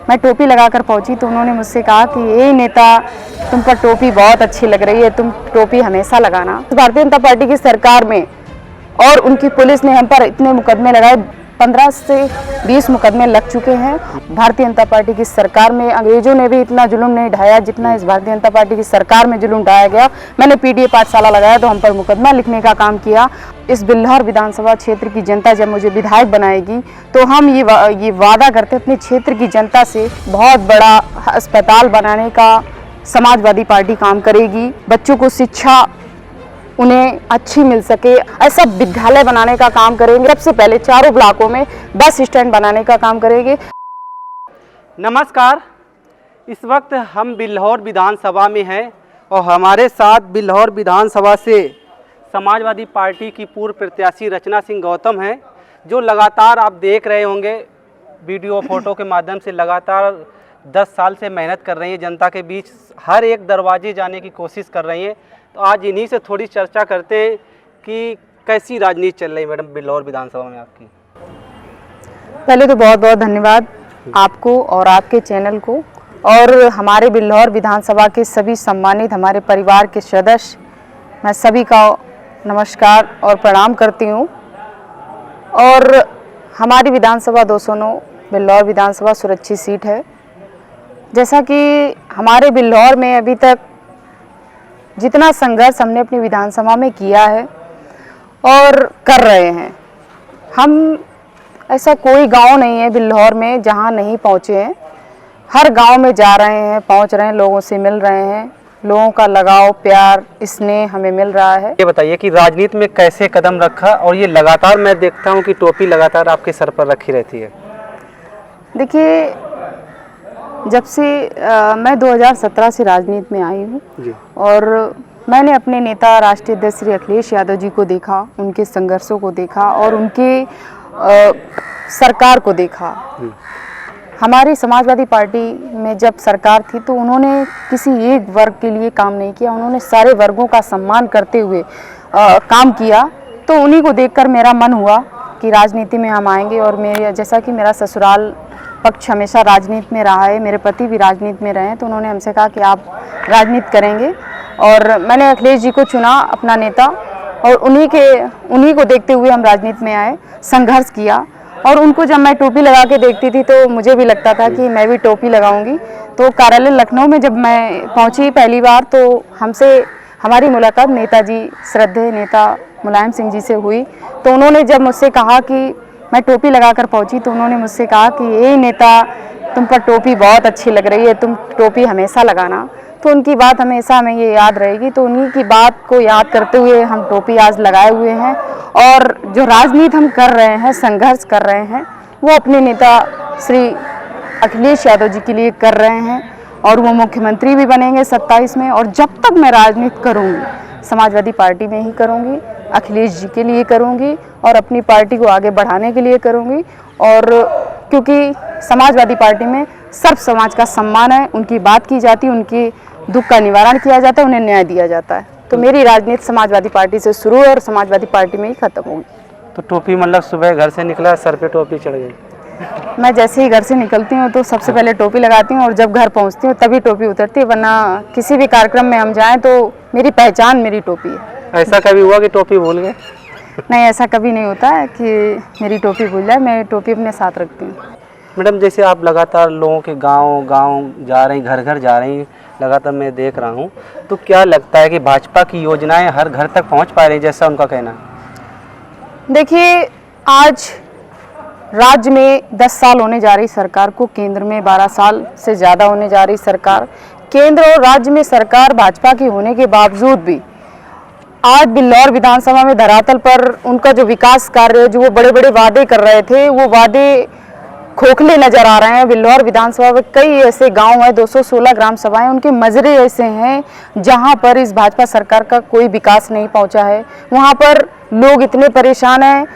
मैं टोपी लगाकर पहुंची तो उन्होंने मुझसे कहा कि ये नेता, तुम पर टोपी बहुत अच्छी लग रही है, तुम टोपी हमेशा लगाना। भारतीय जनता पार्टी की सरकार में और उनकी पुलिस ने हम पर इतने मुकदमे लगाए, 15 से 20 मुकदमे लग चुके हैं। भारतीय जनता पार्टी की सरकार में अंग्रेजों ने भी इतना जुल्म नहीं ढाया जितना इस भारतीय जनता पार्टी की सरकार में जुल्म ढाया गया। मैंने पीडीए पाठशाला लगाया तो हम पर मुकदमा लिखने का काम किया। इस बिल्हौर विधानसभा क्षेत्र की जनता जब मुझे विधायक बनाएगी तो हम ये वादा करते अपने क्षेत्र की जनता से, बहुत बड़ा अस्पताल बनाने का समाजवादी पार्टी काम करेगी। बच्चों को शिक्षा उन्हें अच्छी मिल सके, ऐसा विद्यालय बनाने का काम करेंगे। सबसे पहले चारों ब्लॉकों में बस स्टैंड बनाने का काम करेंगे। नमस्कार, इस वक्त हम बिल्हौर विधानसभा में हैं और हमारे साथ बिल्हौर विधानसभा से समाजवादी पार्टी की पूर्व प्रत्याशी रचना सिंह गौतम हैं, जो लगातार आप देख रहे होंगे वीडियो फोटो के माध्यम से लगातार 10 साल से मेहनत कर रही हैं, जनता के बीच हर एक दरवाजे जाने की कोशिश कर रही हैं। तो आज इन्हीं से थोड़ी चर्चा करते हैं कि कैसी राजनीति चल रही है मैडम बिल्हौर विधानसभा में आपकी। पहले तो बहुत बहुत धन्यवाद आपको और आपके चैनल को और हमारे बिल्हौर विधानसभा के सभी सम्मानित हमारे परिवार के सदस्य, मैं सभी का नमस्कार और प्रणाम करती हूँ। और हमारी विधानसभा 209 बिल्हौर विधानसभा सुरक्षित सीट है। जैसा कि हमारे बिल्हौर में अभी तक जितना संघर्ष हमने अपनी विधानसभा में किया है और कर रहे हैं, हम ऐसा कोई गांव नहीं है बिल्हौर में जहां नहीं पहुंचे हैं। हर गांव में जा रहे हैं, पहुंच रहे हैं, लोगों से मिल रहे हैं, लोगों का लगाव प्यार स्नेह हमें मिल रहा है। ये बताइए कि राजनीति में कैसे कदम रखा, और ये लगातार मैं देखता हूँ कि टोपी लगातार आपके सर पर रखी रहती है। देखिए, जब से मैं 2017 से राजनीति में आई हूँ और मैंने अपने नेता राष्ट्रीय अध्यक्ष श्री अखिलेश यादव जी को देखा, उनके संघर्षों को देखा और उनके सरकार को देखा। हमारी समाजवादी पार्टी में जब सरकार थी तो उन्होंने किसी एक वर्ग के लिए काम नहीं किया, उन्होंने सारे वर्गों का सम्मान करते हुए काम किया। तो उन्हीं को देखकर मेरा मन हुआ कि राजनीति में हम आएंगे। और मेरे जैसा कि मेरा ससुराल पक्ष हमेशा राजनीति में रहा है, मेरे पति भी राजनीति में रहे हैं, तो उन्होंने हमसे कहा कि आप राजनीति करेंगे। और मैंने अखिलेश जी को चुना अपना नेता और उन्हीं को देखते हुए हम राजनीति में आए, संघर्ष किया। और उनको जब मैं टोपी लगा के देखती थी तो मुझे भी लगता था कि मैं भी टोपी लगाऊंगी। तो कार्यालय लखनऊ में जब मैं पहुंची पहली बार तो हमारी मुलाकात नेताजी श्रद्धेय नेता मुलायम सिंह जी से हुई। तो उन्होंने जब मुझसे कहा कि मैं टोपी लगाकर पहुंची तो उन्होंने मुझसे कहा कि ये नेता, तुम पर टोपी बहुत अच्छी लग रही है, तुम टोपी हमेशा लगाना। तो उनकी बात हमेशा हमें ये याद रहेगी। तो उन्हीं की बात को याद करते हुए हम टोपी आज लगाए हुए हैं और जो राजनीति हम कर रहे हैं, संघर्ष कर रहे हैं, वो अपने नेता श्री अखिलेश यादव जी के लिए कर रहे हैं। और वो मुख्यमंत्री भी बनेंगे 27 में। और जब तक मैं राजनीति करूँगी समाजवादी पार्टी में ही करूँगी, अखिलेश जी के लिए करूँगी और अपनी पार्टी को आगे बढ़ाने के लिए करूँगी। और क्योंकि समाजवादी पार्टी में सर्व समाज का सम्मान है, उनकी बात की जाती है, उनके दुख का निवारण किया जाता है, उन्हें न्याय दिया जाता है। तो मेरी राजनीति समाजवादी पार्टी से शुरू है और समाजवादी पार्टी में ही खत्म होगी। तो टोपी मतलब सुबह घर से निकला, सर पे टोपी चढ़ गई? मैं जैसे ही घर से निकलती हूँ तो सबसे पहले टोपी लगाती हूँ और जब घर पहुँचती हूँ तभी टोपी उतरती है, वरना किसी भी कार्यक्रम में हम जाएँ तो मेरी पहचान मेरी टोपी है। ऐसा कभी हुआ कि टोपी भूल गए? नहीं, ऐसा कभी नहीं होता है कि मेरी टोपी भूल जाए, मैं टोपी अपने साथ रखती हूँ। मैडम, जैसे आप लगातार लोगों के गांव जा रही, घर घर जा रही, लगातार मैं देख रहा हूं, तो क्या लगता है कि भाजपा की योजनाएं हर घर तक पहुंच पा रही, जैसा उनका कहना है? देखिए, आज राज्य में 10 साल होने जा रही सरकार को, केंद्र में 12 साल से ज़्यादा होने जा रही सरकार, केंद्र और राज्य में सरकार भाजपा की होने के बावजूद भी आज बिल्हौर विधानसभा में धरातल पर उनका जो विकास कार्य, जो वो बड़े बड़े वादे कर रहे थे, वो वादे खोखले नजर आ रहे हैं। बिल्हौर विधानसभा में कई ऐसे गांव हैं, 216 ग्राम सभाएं, उनके मजरे ऐसे हैं जहां पर इस भाजपा सरकार का कोई विकास नहीं पहुंचा है। वहां पर लोग इतने परेशान हैं।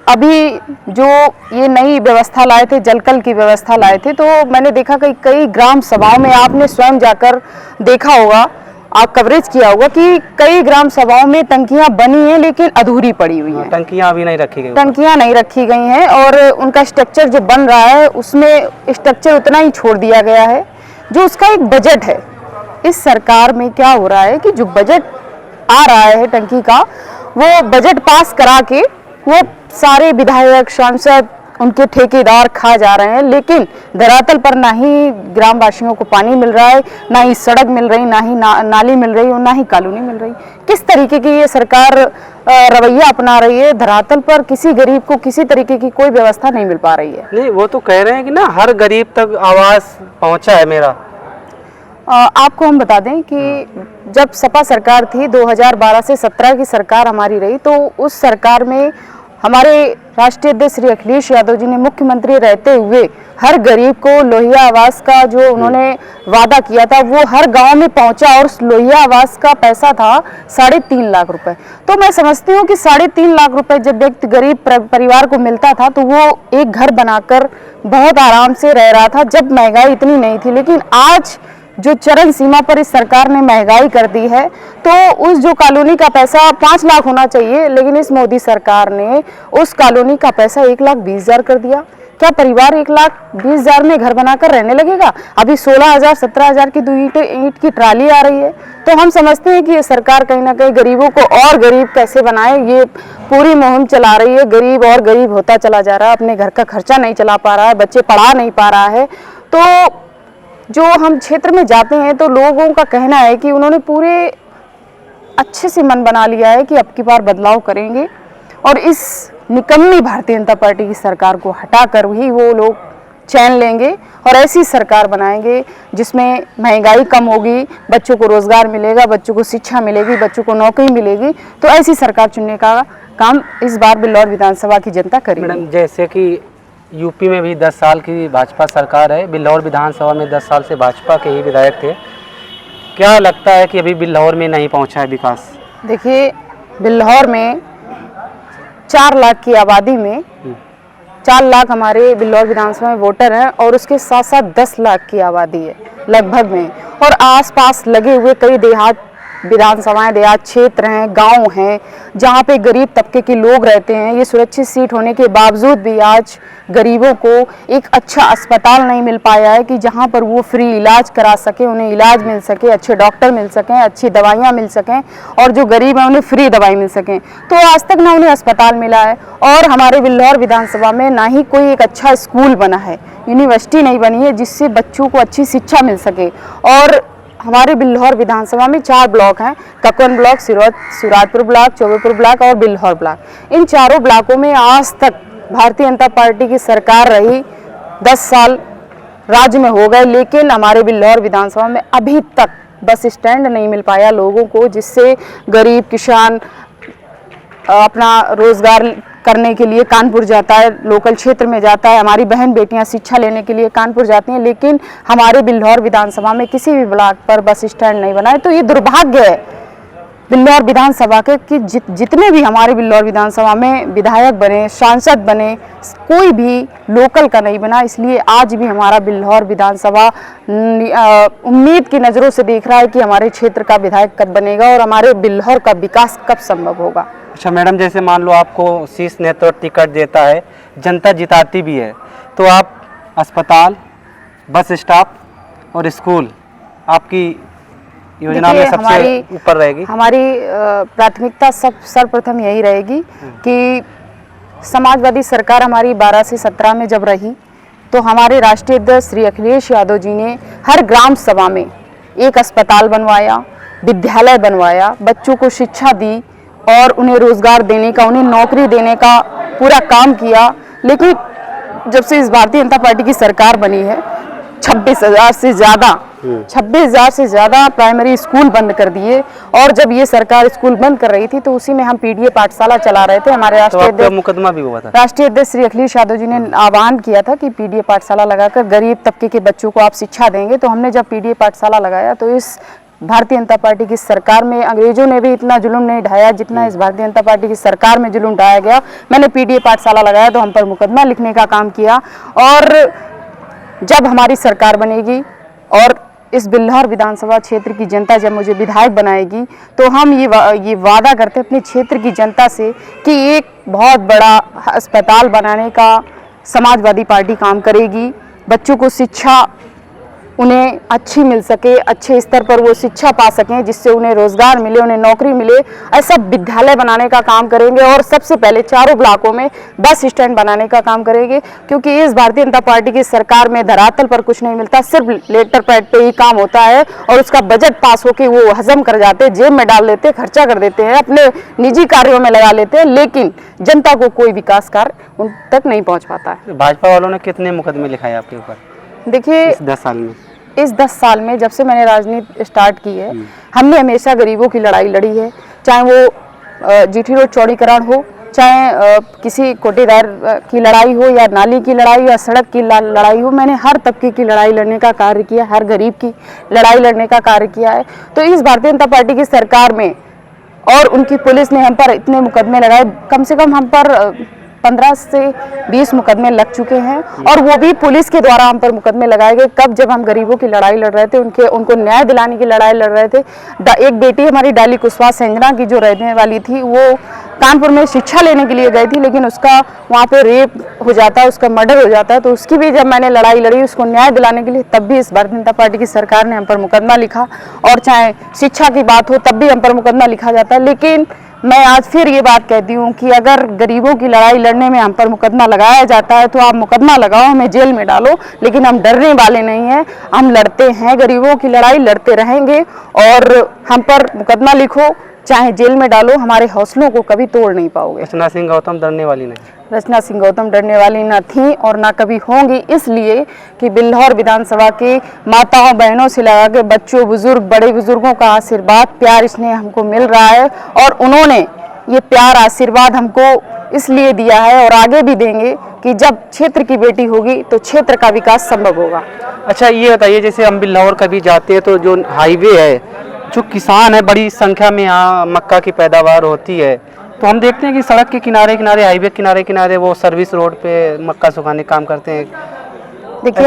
अभी जो ये नई व्यवस्था लाए थे, जलकल की व्यवस्था लाए थे, तो मैंने देखा कि कई ग्राम सभाओं में आपने स्वयं जाकर देखा होगा, आप कवरेज किया होगा कि कई ग्राम सभाओं में टंकियां बनी हैं लेकिन अधूरी पड़ी हुई हैं। टंकियां अभी नहीं रखी गई, टंकियां नहीं रखी गई हैं और उनका स्ट्रक्चर जो बन रहा है उसमें स्ट्रक्चर उतना ही छोड़ दिया गया है जो उसका एक बजट है। इस सरकार में क्या हो रहा है कि जो बजट आ रहा है टंकी का, वो बजट पास करा के वो सारे विधायक सांसद उनके ठेकेदार खा जा रहे हैं, लेकिन धरातल पर ना ही ग्रामवासियों को पानी मिल रहा है, ना ही सड़क मिल रही, ना ही नाली मिल रही और ना ही कॉलोनी मिल रही। किस तरीके की ये सरकार रवैया अपना रही है? धरातल पर किसी गरीब को किसी तरीके की कोई व्यवस्था नहीं मिल पा रही है। नहीं, वो तो कह रहे हैं कि ना हर गरीब तक आवास पहुंचा है मेरा। आपको हम बता दें कि जब सपा सरकार थी, 2012 से 17 की सरकार हमारी रही, तो उस सरकार में हमारे राष्ट्रीय अध्यक्ष श्री अखिलेश यादव जी ने मुख्यमंत्री रहते हुए हर गरीब को लोहिया आवास का जो उन्होंने वादा किया था वो हर गांव में पहुंचा और उस लोहिया आवास का पैसा था 3.5 लाख रुपए। तो मैं समझती हूँ कि 3.5 लाख रुपए जब व्यक्ति गरीब परिवार को मिलता था तो वो एक घर बनाकर बहुत आराम से रह रहा था जब महंगाई इतनी नहीं थी। लेकिन आज जो चरम सीमा पर इस सरकार ने महंगाई कर दी है, तो उस जो कॉलोनी का पैसा 5 लाख होना चाहिए, लेकिन इस मोदी सरकार ने उस कॉलोनी का पैसा 1,20,000 कर दिया। क्या परिवार 1,20,000 में घर बनाकर रहने लगेगा? अभी 16,000 17,000 की 2 ईंट की ट्राली आ रही है। तो हम समझते हैं कि ये सरकार कहीं ना कहीं गरीबों को और गरीब कैसे बनाए, ये पूरी मुहिम चला रही है। गरीब और गरीब होता चला जा रहा है, अपने घर का खर्चा नहीं चला पा रहा है, बच्चे पढ़ा नहीं पा रहा है। तो जो हम क्षेत्र में जाते हैं तो लोगों का कहना है कि उन्होंने पूरे अच्छे से मन बना लिया है कि अब की बार बदलाव करेंगे और इस निकम्मी भारतीय जनता पार्टी की सरकार को हटाकर ही वो लोग चैन लेंगे और ऐसी सरकार बनाएंगे जिसमें महंगाई कम होगी, बच्चों को रोजगार मिलेगा, बच्चों को शिक्षा मिलेगी, बच्चों को नौकरी मिलेगी। तो ऐसी सरकार चुनने का काम इस बार बिल्लौर विधानसभा की जनता करेगी। मैडम, जैसे कि यूपी में भी 10 साल की भाजपा सरकार है, बिल्लौर विधानसभा में 10 साल से भाजपा के ही विधायक थे, क्या लगता है कि अभी बिल्लौर में नहीं पहुंचा है विकास? देखिए, बिल्लौर में 4 लाख की आबादी में 4 लाख हमारे बिल्लौर विधानसभा में वोटर हैं और उसके साथ साथ 10 लाख की आबादी है लगभग में, और आसपास लगे हुए कई देहात विधानसभाएं, देहात क्षेत्र हैं, गांव हैं जहां पे गरीब तबके के लोग रहते हैं। ये सुरक्षित सीट होने के बावजूद भी आज गरीबों को एक अच्छा अस्पताल नहीं मिल पाया है कि जहां पर वो फ्री इलाज करा सके, उन्हें इलाज मिल सके, अच्छे डॉक्टर मिल सकें, अच्छी दवाइयां मिल सकें और जो गरीब हैं उन्हें फ्री दवाई मिल सकें। तो आज तक ना उन्हें अस्पताल मिला है और हमारे बिल्लौर विधानसभा में ना ही कोई एक अच्छा स्कूल बना है, यूनिवर्सिटी नहीं बनी है जिससे बच्चों को अच्छी शिक्षा मिल सके। और हमारे बिल्लौर विधानसभा में 4 ब्लॉक हैं, Kakwan block, Sirajpur block, Chaubepur block और बिल्लौर ब्लॉक। इन चारों ब्लॉकों में आज तक भारतीय जनता पार्टी की सरकार रही, 10 साल राज्य में हो गए, लेकिन हमारे बिल्लौर विधानसभा में अभी तक बस स्टैंड नहीं मिल पाया लोगों को, जिससे गरीब किसान अपना रोजगार करने के लिए कानपुर जाता है, लोकल क्षेत्र में जाता है। हमारी बहन बेटियां शिक्षा लेने के लिए कानपुर जाती हैं, लेकिन हमारे बिल्लौर विधानसभा में किसी भी ब्लॉक पर बस स्टैंड नहीं बना है। तो ये दुर्भाग्य है बिल्लौर विधानसभा के कि जितने भी हमारे बिल्लौर विधानसभा में विधायक बने, सांसद बने, कोई भी लोकल का नहीं बना। इसलिए आज भी हमारा बिल्लौर विधानसभा उम्मीद की नज़रों से देख रहा है कि हमारे क्षेत्र का विधायक कब बनेगा और हमारे बिल्लौर का विकास कब संभव होगा। अच्छा मैडम, जैसे मान लो आपको शीर्ष नेतृत्व टिकट देता है, जनता जिताती भी है, तो आप अस्पताल, बस स्टॉप और स्कूल आपकी योजना में सबसे ऊपर रहेगी? हमारी प्राथमिकता सर्वप्रथम यही रहेगी कि समाजवादी सरकार हमारी 12 से 17 में जब रही तो हमारे राष्ट्रीय अध्यक्ष श्री अखिलेश यादव जी ने हर ग्राम सभा में एक अस्पताल बनवाया, विद्यालय बनवाया, बच्चों को शिक्षा दी और उन्हें रोजगार देने का, उन्हें नौकरी देने का पूरा काम किया। लेकिन जब से इस भारतीय जनता पार्टी की सरकार बनी है 26,000 से ज़्यादा प्राइमरी स्कूल बंद कर दिए। और जब ये सरकार स्कूल बंद कर रही थी तो उसी में हम पीडीए पाठशाला चला रहे थे। हमारे राष्ट्रीय अध्यक्ष मुकदमा भी हुआ था, राष्ट्रीय अध्यक्ष श्री अखिलेश यादव जी ने आह्वान किया था कि पीडीए पाठशाला लगाकर गरीब तबके के बच्चों को आप शिक्षा देंगे। तो हमने जब पीडीए पाठशाला लगाया तो इस भारतीय जनता पार्टी की सरकार में अंग्रेजों ने भी इतना जुल्म नहीं ढाया जितना इस भारतीय जनता पार्टी की सरकार में जुल्म ढाया गया। मैंने पीडीए पाठशाला लगाया तो हम पर मुकदमा लिखने का काम किया। और जब हमारी सरकार बनेगी और इस बिल्हौर विधानसभा क्षेत्र की जनता जब मुझे विधायक बनाएगी तो हम ये वादा करते हैं अपने क्षेत्र की जनता से कि एक बहुत बड़ा अस्पताल बनाने का समाजवादी पार्टी काम करेगी। बच्चों को शिक्षा उन्हें अच्छी मिल सके, अच्छे स्तर पर वो शिक्षा पा सकें, जिससे उन्हें रोजगार मिले, उन्हें नौकरी मिले, ऐसा विद्यालय बनाने का काम करेंगे। और सबसे पहले चारों ब्लॉकों में बस स्टैंड बनाने का काम करेंगे, क्योंकि इस भारतीय जनता पार्टी की सरकार में धरातल पर कुछ नहीं मिलता, सिर्फ लेटर पैड पे ही काम होता है और उसका बजट पास होके वो हजम कर जाते, जेब में डाल देते, खर्चा कर देते हैं, अपने निजी कार्यों में लगा लेते हैं, लेकिन जनता को कोई विकास कार्य उन तक नहीं पहुँच पाता है। भाजपा वालों ने कितने मुकदमे लिखाए आपके ऊपर देखिए, इस 10 साल में? इस 10 साल में जब से मैंने राजनीति स्टार्ट की है, हमने हमेशा गरीबों की लड़ाई लड़ी है, चाहे वो जीटी रोड चौड़ीकरण हो, चाहे किसी कोटेदार की लड़ाई हो, या नाली की लड़ाई, या सड़क की लड़ाई हो। मैंने हर तबके की लड़ाई लड़ने का कार्य किया, हर गरीब की लड़ाई लड़ने का कार्य किया है। तो इस भारतीय जनता पार्टी की सरकार में और उनकी पुलिस ने हम पर इतने मुकदमे लगाए, कम से कम हम पर 15 से 20 मुकदमे लग चुके हैं, और वो भी पुलिस के द्वारा हम पर मुकदमे लगाए गए। कब? जब हम गरीबों की लड़ाई लड़ रहे थे, उनको न्याय दिलाने की लड़ाई लड़ रहे थे। एक बेटी हमारी डाली कुशवाहा संजना की जो रहने वाली थी, वो कानपुर में शिक्षा लेने के लिए गई थी, लेकिन उसका वहाँ पे रेप हो जाता है, उसका मर्डर हो जाता है। तो उसकी भी जब मैंने लड़ाई लड़ी उसको न्याय दिलाने के लिए, तब भी इस भारतीय जनता पार्टी की सरकार ने हम पर मुकदमा लिखा। और चाहे शिक्षा की बात हो, तब भी हम पर मुकदमा लिखा जाता है। लेकिन मैं आज फिर ये बात कहती हूँ कि अगर गरीबों की लड़ाई लड़ने में हम पर मुकदमा लगाया जाता है तो आप मुकदमा लगाओ, हमें जेल में डालो, लेकिन हम डरने वाले नहीं हैं। हम लड़ते हैं, गरीबों की लड़ाई लड़ते रहेंगे, और हम पर मुकदमा लिखो, चाहे जेल में डालो, हमारे हौसलों को कभी तोड़ नहीं पाओगे। रचना सिंह गौतम डरने वाली नहीं? रचना सिंह गौतम डरने वाली न थी और ना कभी होंगी, इसलिए कि बिल्हौर विधानसभा के माताओं बहनों से लगा के बच्चों, बुजुर्ग, बड़े बुजुर्गों का आशीर्वाद, प्यार, स्नेह हमको मिल रहा है, और उन्होंने ये प्यार, आशीर्वाद हमको इसलिए दिया है और आगे भी देंगे कि जब क्षेत्र की बेटी होगी तो क्षेत्र का विकास संभव होगा। अच्छा, ये बताइए, जैसे हम बिल्हौर कभी जाते हैं तो जो हाईवे है, जो किसान है, बड़ी संख्या में यहाँ मक्का की पैदावार होती है, तो हम देखते हैं कि सड़क के किनारे किनारे, हाईवे किनारे किनारे वो सर्विस रोड पे मक्का सुखाने का काम करते हैं। देखिए,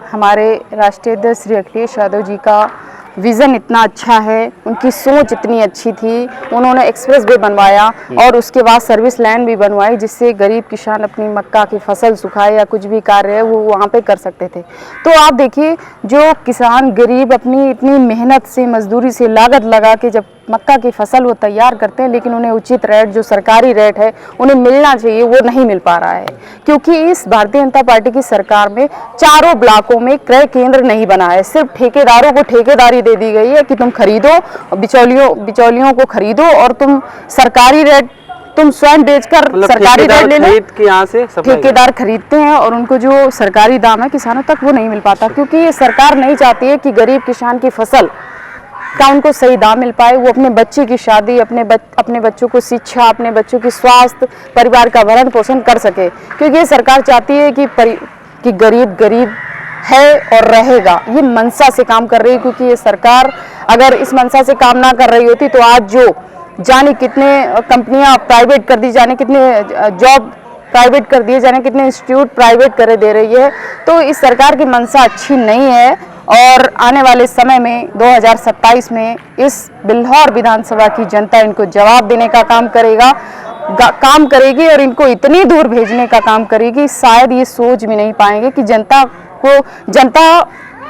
हमारे राष्ट्रीय अध्यक्ष श्री अखिलेश यादव जी का विज़न इतना अच्छा है, उनकी सोच इतनी अच्छी थी, उन्होंने एक्सप्रेस वे बनवाया और उसके बाद सर्विस लाइन भी बनवाई, जिससे गरीब किसान अपनी मक्का की फसल सुखाए या कुछ भी कार्य है वो वहाँ पे कर सकते थे। तो आप देखिए, जो किसान गरीब अपनी इतनी मेहनत से, मजदूरी से, लागत लगा के जब मक्का की फसल वो तैयार करते हैं, लेकिन उन्हें उचित रेट, जो सरकारी रेट है उन्हें मिलना चाहिए, वो नहीं मिल पा रहा है, क्योंकि इस भारतीय जनता पार्टी की सरकार में चारों ब्लॉकों में क्रय केंद्र नहीं बना है। सिर्फ ठेकेदारों को ठेकेदारी दे दी गई है कि तुम खरीदो, बिचौलियों को खरीदो और तुम सरकारी रेट, तुम स्वयं बेचकर सरकारी रेट ले लो। यहाँ से ठेकेदार खरीदते हैं और उनको जो सरकारी दाम है किसानों तक वो नहीं मिल पाता, क्योंकि ये सरकार नहीं चाहती है कि गरीब किसान की फसल का उनको सही दाम मिल पाए, वो अपने बच्चे की शादी, अपने बच्चों को शिक्षा, अपने बच्चों की स्वास्थ्य, परिवार का भरण पोषण कर सके। क्योंकि ये सरकार चाहती है कि गरीब गरीब है और रहेगा, ये मंशा से काम कर रही है। क्योंकि ये सरकार अगर इस मंशा से काम ना कर रही होती तो आज जो जाने कितने कंपनियां प्राइवेट कर दी, जाने कितने जॉब प्राइवेट कर दिए, जाने कितने इंस्टीट्यूट प्राइवेट कर दे रही है। तो इस सरकार की मंशा अच्छी नहीं है, और आने वाले समय में 2027 में इस बिल्हौर विधानसभा की जनता इनको जवाब देने का काम करेगी और इनको इतनी दूर भेजने का काम करेगी, शायद ये सोच भी नहीं पाएंगे कि जनता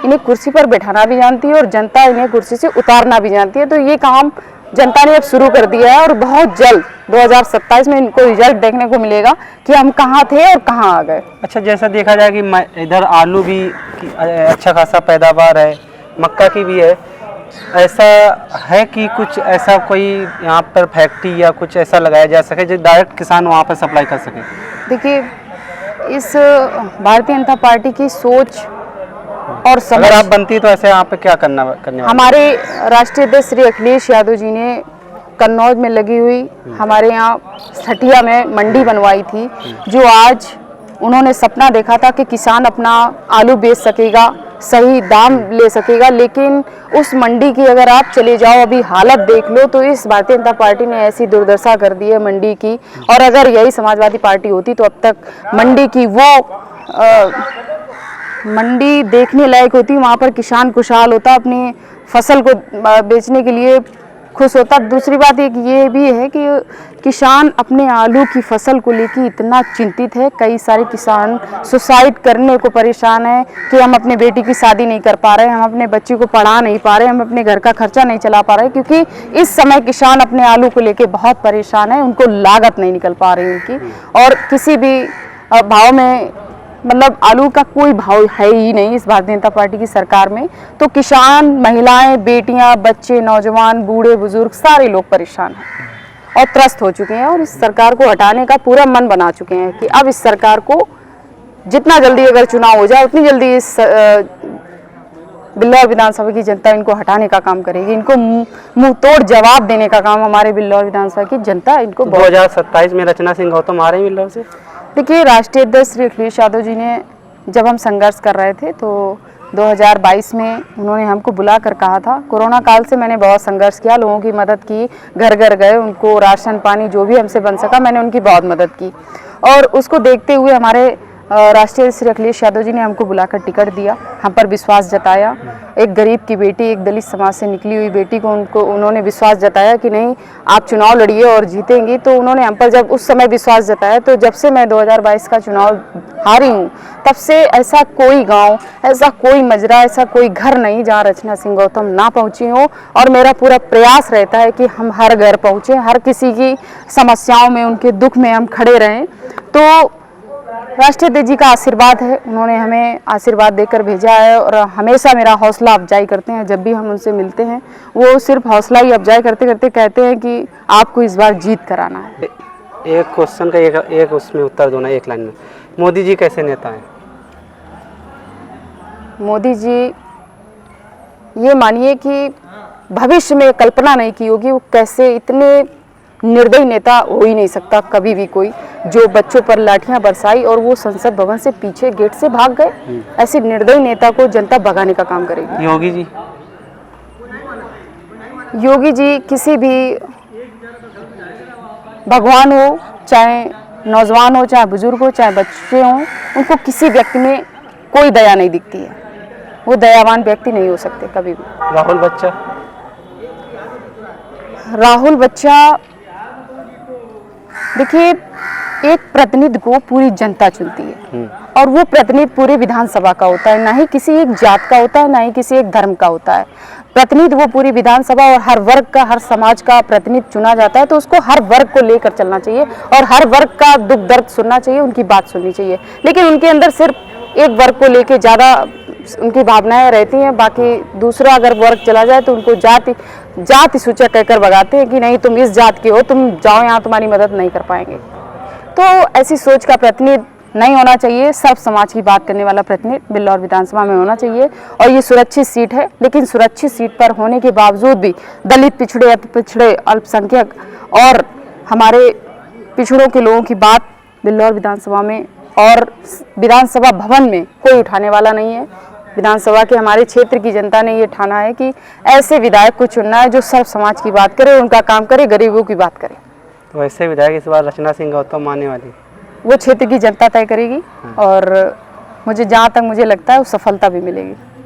इन्हें कुर्सी पर बैठाना भी जानती है और जनता इन्हें कुर्सी से उतारना भी जानती है। तो ये काम जनता ने अब शुरू कर दिया है और बहुत जल्द 2027 में इनको रिजल्ट देखने को मिलेगा कि हम कहाँ थे और कहाँ आ गए। अच्छा, जैसा देखा जाए कि इधर आलू भी अच्छा खासा पैदावार है, मक्का की भी है, ऐसा है कि कुछ ऐसा कोई यहाँ पर फैक्ट्री या कुछ ऐसा लगाया जा सके जो डायरेक्ट किसान वहाँ पर सप्लाई कर सके? देखिए, इस भारतीय जनता पार्टी की सोच और समझ, अगर आप बनती तो ऐसे यहाँ पे क्या करने हमारे राष्ट्रीय अध्यक्ष श्री अखिलेश यादव जी ने कन्नौज में लगी हुई हमारे यहाँ सठिया में मंडी बनवाई थी, जो आज उन्होंने सपना देखा था कि किसान अपना आलू बेच सकेगा, सही दाम ले सकेगा। लेकिन उस मंडी की अगर आप चले जाओ, अभी हालत देख लो, तो इस भारतीय जनता पार्टी ने ऐसी दुर्दशा कर दी है मंडी की। और अगर यही समाजवादी पार्टी होती तो अब तक मंडी की वो मंडी देखने लायक होती, वहाँ पर किसान खुशहाल होता, अपनी फसल को बेचने के लिए खुश होता। दूसरी बात एक ये भी है कि किसान अपने आलू की फसल को लेकर इतना चिंतित है, कई सारे किसान सुसाइड करने को परेशान है कि हम अपने बेटी की शादी नहीं कर पा रहे, हम अपने बच्चे को पढ़ा नहीं पा रहे, हम अपने घर का खर्चा नहीं चला पा रहे, क्योंकि इस समय किसान अपने आलू को लेकर बहुत परेशान है, उनको लागत नहीं निकल पा रही उनकी, और किसी भी भाव में, मतलब आलू का कोई भाव है ही नहीं इस भारतीय जनता पार्टी की सरकार में। तो किसान, महिलाएं, बेटियां, बच्चे, नौजवान, बूढ़े बुजुर्ग सारे लोग परेशान हैं और त्रस्त हो चुके हैं, और इस सरकार को हटाने का पूरा मन बना चुके हैं कि अब इस सरकार को जितना जल्दी अगर चुनाव हो जाए उतनी जल्दी इस बिल्लौर विधानसभा की जनता इनको हटाने का काम करेगी। इनको मुंह तोड़ जवाब देने का काम हमारे बिल्लौर विधानसभा की जनता इनको 2027 में रचना सिंह गौतम आ रहे हैं बिल्लौर से। देखिए, राष्ट्रीय अध्यक्ष श्री अखिलेश यादव जी ने, जब हम संघर्ष कर रहे थे तो 2022 में उन्होंने हमको बुला कर कहा था। कोरोना काल से मैंने बहुत संघर्ष किया, लोगों की मदद की, घर घर गए, उनको राशन पानी जो भी हमसे बन सका मैंने उनकी बहुत मदद की, और उसको देखते हुए हमारे राष्ट्रीय श्री अखिलेश यादव जी ने हमको बुलाकर टिकट दिया, हम पर विश्वास जताया। एक गरीब की बेटी, एक दलित समाज से निकली हुई बेटी को उन्होंने विश्वास जताया कि नहीं, आप चुनाव लड़िए और जीतेंगी। तो उन्होंने हम पर जब उस समय विश्वास जताया, तो जब से मैं 2022 का चुनाव हारी हूँ, तब से ऐसा कोई गांव, ऐसा कोई मजरा, ऐसा कोई घर नहीं जहाँ रचना सिंह गौतम ना पहुँची हो। और मेरा पूरा प्रयास रहता है कि हम हर घर पहुँचें, हर किसी की समस्याओं में, उनके दुख में हम खड़े रहें। तो राष्ट्रीय अध्यक्ष जी का आशीर्वाद है, उन्होंने हमें आशीर्वाद देकर भेजा है, और हमेशा मेरा हौसला अफजाई करते हैं। जब भी हम उनसे मिलते हैं, वो सिर्फ हौसला ही अफजाई करते करते कहते हैं कि आपको इस बार जीत कराना है। एक क्वेश्चन का एक उसमें उत्तर दो ना, एक लाइन में। मोदी जी कैसे नेता हैं? मोदी जी, ये मानिए कि भविष्य में कल्पना नहीं की होगी वो कैसे इतने निर्दयी नेता हो ही नहीं सकता कभी भी कोई, जो बच्चों पर लाठियां बरसाई और वो संसद भवन से पीछे गेट से भाग गए। ऐसे निर्दयी नेता को जनता भगाने का काम करेगी। योगी जी? योगी जी किसी भी भगवान हो, चाहे नौजवान हो, चाहे बुजुर्ग हो, चाहे बच्चे हों, उनको किसी व्यक्ति में कोई दया नहीं दिखती है, वो दयावान व्यक्ति नहीं हो सकते कभी भी। राहुल बच्चा? राहुल बच्चा, देखिए, एक प्रतिनिधि को पूरी जनता चुनती है, और वो प्रतिनिधि पूरे विधानसभा का होता है, ना ही किसी एक जात का होता है, ना ही किसी एक धर्म का होता है। प्रतिनिधि वो पूरी विधानसभा और हर वर्ग का, हर समाज का प्रतिनिधि चुना जाता है, तो उसको हर वर्ग को लेकर चलना चाहिए और हर वर्ग का दुख दर्द सुनना चाहिए, उनकी बात सुननी चाहिए। लेकिन उनके अंदर सिर्फ एक वर्ग को लेकर ज़्यादा उनकी भावनाएं रहती हैं, बाकी दूसरा अगर वर्ग चला जाए तो उनको जाति सूचक कहकर भगाते हैं कि नहीं, तुम इस जात के हो, तुम जाओ, यहाँ तुम्हारी मदद नहीं कर पाएंगे। तो ऐसी सोच का प्रतिनिधि नहीं होना चाहिए। सब समाज की बात करने वाला प्रतिनिधि बिल्लौर विधानसभा में होना चाहिए, और ये सुरक्षित सीट है। लेकिन सुरक्षित सीट पर होने के बावजूद भी दलित, पिछड़े, अति पिछड़े, अल्पसंख्यक और हमारे पिछड़ों के लोगों की बात बिल्लौर विधानसभा में और विधानसभा भवन में कोई उठाने वाला नहीं है। विधानसभा के हमारे क्षेत्र की जनता ने ये ठाना है कि ऐसे विधायक को चुनना है जो सब समाज की बात करे, उनका काम करे, गरीबों की बात करे। तो ऐसे विधायक इस बार रचना सिंह गौतम आने वाली, वो क्षेत्र की जनता तय करेगी, और मुझे जहाँ तक मुझे लगता है वो सफलता भी मिलेगी।